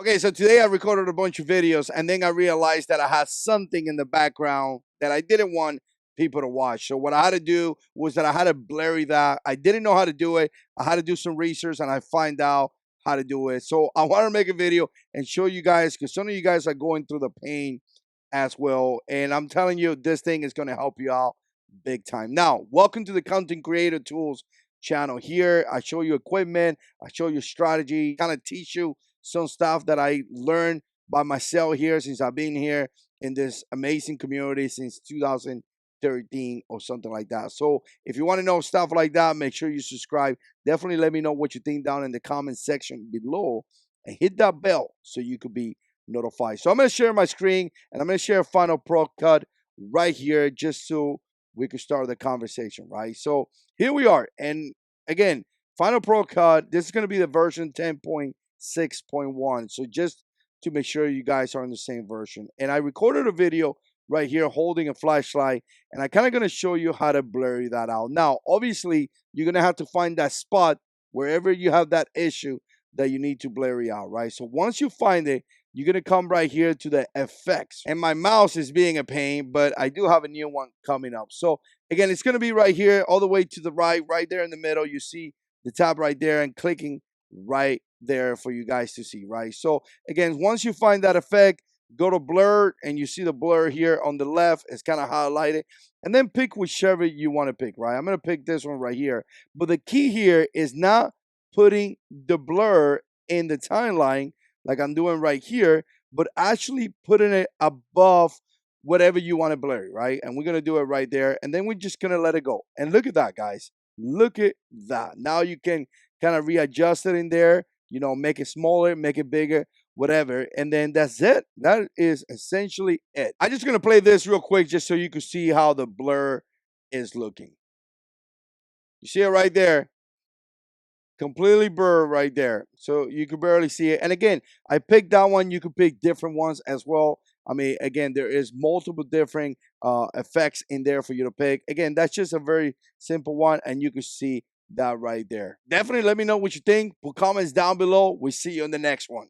Okay, so today I recorded a bunch of videos and then I realized that I had something in the background that I didn't want people to watch. So what I had to do was that I had to blurry that. I didn't know how to do it. I had to do some research and I find out how to do it. So I want to make a video and show you guys because some of you guys are going through the pain as well. And I'm telling you, this thing is going to help you out big time. Now, welcome to the Content Creator Tools channel. Here, I show you equipment, I show you strategy, kind of teach you some stuff that I learned by myself here since I've been here in this amazing community since 2013 or something like that. So if you want to know stuff like that, make sure you subscribe. Definitely let me know what you think down in the comment section below and hit that bell so you could be notified. So I'm going to share my screen and I'm going to share Final Pro Cut right here just so we could start the conversation, right? So here we are. And again, Final Pro Cut, this is going to be the version 10.6.1. So just to make sure you guys are in the same version. And I recorded a video right here holding a flashlight. And I kind of going to show you how to blur that out. Now, obviously, you're going to have to find that spot wherever you have that issue that you need to blur out, right? So once you find it, you're going to come right here to the effects. And my mouse is being a pain, but I do have a new one coming up. So again, it's going to be right here, all the way to the right there in the middle. You see the tab right there and clicking right there for you guys to see, right? So again, once you find that effect, go to blur and you see the blur here on the left. It's kind of highlighted. And then pick whichever you want to pick, right? I'm going to pick this one right here. But the key here is not putting the blur in the timeline like I'm doing right here, but actually putting it above whatever you want to blur, right? And we're going to do it right there. And then we're just going to let it go. And look at that, guys. Look at that. Now you can kind of readjust it in there, you know, make it smaller, make it bigger, whatever. And then that's it. That is essentially it. I'm just going to play this real quick just so you can see how the blur is looking. You see it right there? Completely blurred right there, so you can barely see it. And again, I picked that one. You could pick different ones as well. I mean, again, there is multiple different effects in there for you to pick. Again, that's just a very simple one, and you can see that right there. Definitely let me know what you think. Put comments down below. We'll see you in the next one.